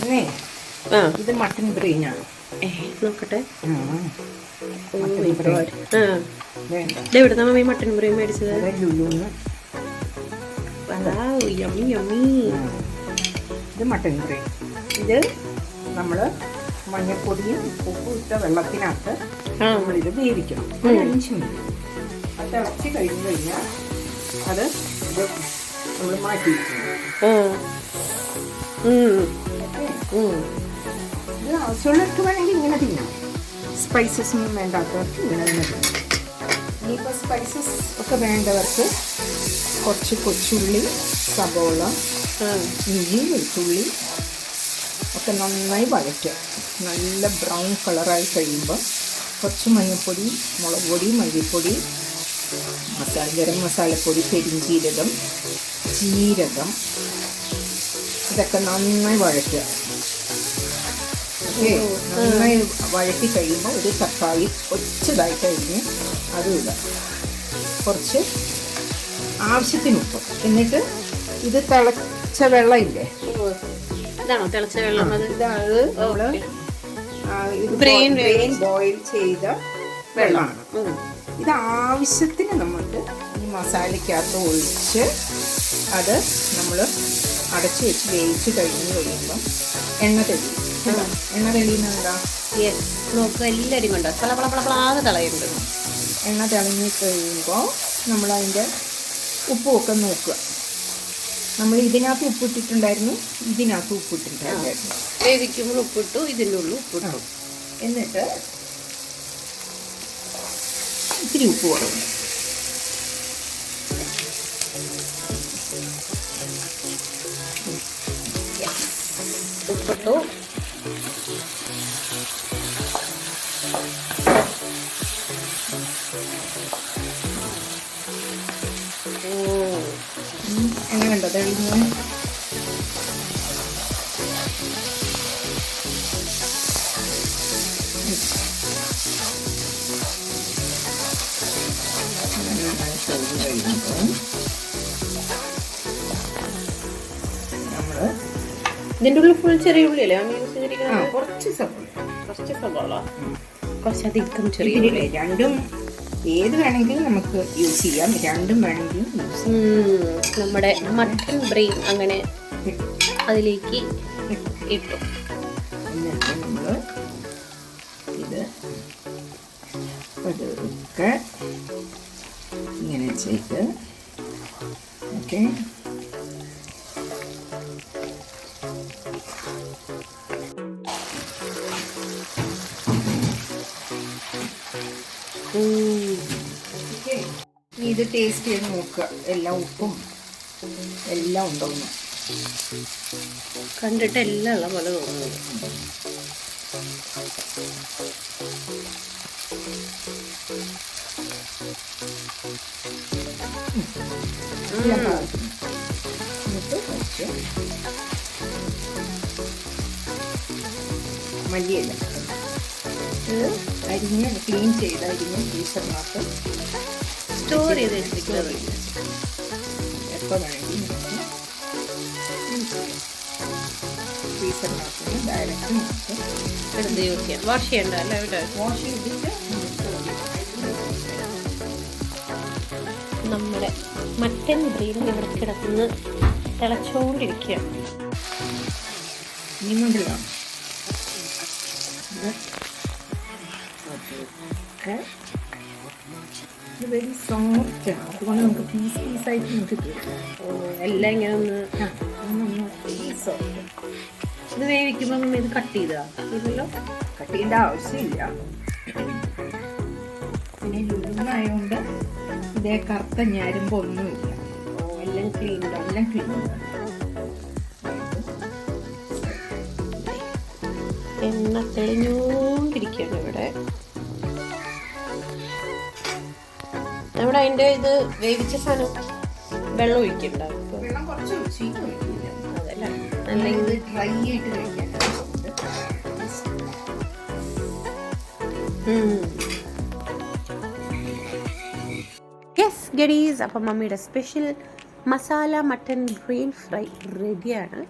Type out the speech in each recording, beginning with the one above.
പിന്നെ ഇത് മട്ടൻ ബ്രെയിനാണ്. നോക്കട്ടെ. വേണ്ട, മമ്മി മട്ടൻ ബ്രെയിൻ മേടിച്ചത്? ലുലുന്ന്. Yummy yummy. ഇത് മട്ടൻ ബ്രെയിൻ. ഇത് നമ്മൾ മഞ്ഞൾപ്പൊടിയും ഉപ്പും ഇട്ട വെള്ളത്തിനകത്ത് നമ്മളിത് വേവിക്കണം 5 മിനിറ്റ്. അത് തിളച്ച് കഴിഞ്ഞ് കഴിഞ്ഞാൽ അത് ഇത് നമ്മൾ മാറ്റി വയ്ക്കണം. ഇത് ആവശ്യമുള്ളവർക്ക് വേണമെങ്കിൽ ഇങ്ങനെ തിന്നാം. സ്പൈസസ് ഒന്നും വേണ്ടാത്തവർക്ക് ഇങ്ങനെ തന്നെ തിന്നാം. ഇനിയിപ്പോൾ സ്പൈസസ് ഒക്കെ വേണ്ടവർക്ക് കുറച്ച് കൊച്ചുള്ളി, സബോള, ഇഞ്ചി, വെളുത്തുള്ളി ഒക്കെ നന്നായി വഴറ്റുക. നല്ല ബ്രൗൺ കളറായി കഴിയുമ്പോൾ കുറച്ച് മഞ്ഞൾപ്പൊടി, മുളക് പൊടി, മല്ലിപ്പൊടി, ഗരം മസാലപ്പൊടി, പെരിഞ്ചീരകം, ജീരകം ഇതൊക്കെ നന്നായി വഴറ്റുക. നന്നായി വഴറ്റി കഴിയുമ്പോൾ ഒരു തക്കാളി ഒച്ചതായി കഴിഞ്ഞ് അതും ഇടുക. കുറച്ച് ആവശ്യത്തിന് ഉപ്പ്. എന്നിട്ട് ഇത് തിളച്ച വെള്ളം ഇല്ലേ, ഇതാണോ തിളച്ച വെള്ളം? ഇതാണ് നമ്മൾ ബ്രെയിൻ ബോയിൽ ചെയ്ത വെള്ളമാണ്. ഇത് ആവശ്യത്തിന് നമുക്ക് ഈ മസാലയ്ക്കകത്ത് ഒഴിച്ച് അത് നമ്മൾ അടച്ചു വെച്ച് വേവിച്ച് കഴിഞ്ഞ് കഴിയുമ്പം എണ്ണ തെളിയും. എണ്ണ തെളിയുന്നുണ്ടോ? നോക്കുക, എല്ലാവരും കണ്ടോ പളപളപളാതെ തിളയുണ്ട്. എണ്ണ തെളിഞ്ഞ് കഴിയുമ്പോൾ നമ്മളതിൻ്റെ ഉപ്പുമൊക്കെ നോക്കുക. നമ്മൾ ഇതിനകത്ത് ഉപ്പിട്ടിട്ടുണ്ടായിരുന്നു, ഇതിനകത്ത് ഉപ്പിട്ടിട്ടുണ്ടായിരുന്നു. വേവിക്കുമ്പോൾ ഉപ്പിട്ടു, ഇതിൻ്റെ ഉള്ളിൽ ഉപ്പിട്ടു. എന്നിട്ട് ഇത്തിരി ഉപ്പ് കുറവ്. ഉപ്പിട്ടു. എങ്ങനെയുണ്ടോ തെളിഞ്ഞ്? ഇതിൻ്റെ ഉള്ളിൽ ഫുൾ ചെറിയ ഉള്ളിയല്ലേ യൂസ് ചെയ്തിരിക്കുന്നത്? കുറച്ച് സവാള, കുറച്ചധികം ചെറിയ ഉള്ളി. രണ്ടും ഏത് വേണമെങ്കിലും നമുക്ക് യൂസ് ചെയ്യാം. രണ്ടും വേണമെങ്കിലും യൂസ് ചെയ്യാം. നമ്മുടെ മട്ടൻ ബ്രെയിൻ അങ്ങനെ അതിലേക്ക് ഇട്ടു. എന്നിട്ട് നമ്മൾ ഇത് പതുക്കെ ഇങ്ങനെ ചെയ്ത് ഓക്കെ. ഇത് ടേസ്റ്റ് ചെയ്ത് നോക്കുക, എല്ലാ ഉപ്പും എല്ലാം ഉണ്ടോന്ന്. കണ്ടിട്ട് എല്ലാം ഉള്ള പോലെ തോന്നുന്നു. മല്ലിയില ഇത് അരിഞ്ഞ് ക്ലീൻ ചെയ്ത് അരിഞ്ഞ് ഫ്രീസറിനകത്ത് സ്റ്റോർ ചെയ്ത് വെച്ചിരിക്കുന്നത്. എപ്പോൾ വേണമെങ്കിൽ നമുക്ക് ഫ്രീസറിനകത്ത് ഡയറക്റ്റ് നമുക്ക് എടുത്ത് യൂസ് ചെയ്യാം. വാഷ് ചെയ്യണ്ട അല്ലേ? ഇവിടെ വാഷ് ചെയ്തിട്ട് നമ്മുടെ മട്ടൻ ബ്രെയിൻ ഇവിടെ കിടന്ന് തിളച്ചുകൊണ്ടിരിക്കുക. നിങ്ങളുണ്ടല്ലോ ഇത് വെരി സോഫ്റ്റ് ആണ്. അതുകൊണ്ട് നമുക്ക് പീസ് പീസായിട്ട് നമുക്ക് കിട്ടും. എല്ലാം ഇങ്ങനെ ഒന്ന് സോഫ്റ്റ്. ഇത് വേവിക്കുമ്പോൾ ഇത് കട്ട് ചെയ്താ ഇതല്ലോ? കട്ട് ചെയ്യേണ്ട ആവശ്യമില്ല. പിന്നെ ലുലുവായതുകൊണ്ട് ഇതേ കറുത്ത ഞരമ്പോ ഒന്നുമില്ല. എല്ലാം ക്ലീൻ എല്ലാം ക്ലീൻ. എണ്ണ തെളിഞ്ഞോണ്ടിരിക്കുകയാണ് ഇവിടെ. നമ്മുടെ അതിൻ്റെ ഇത് വേവിച്ച സാധനം വെള്ളം ഒഴിക്കുന്നുണ്ടാവും. വെള്ളം കുറച്ച് ഒഴിക്കില്ല. അതല്ലേ അല്ലെങ്കിൽ ഡ്രൈ ആയിട്ട് കഴിക്കാൻ. യെസ് ഗഡീസ്, അപ്പം മമ്മിയുടെ special masala mutton brain fry റെഡിയാണ്.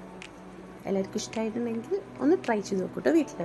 എല്ലാവർക്കും ഇഷ്ടമായിട്ടുണ്ടെങ്കിൽ ഒന്ന് ട്രൈ ചെയ്ത് നോക്കൂട്ടോ വീട്ടിൽ.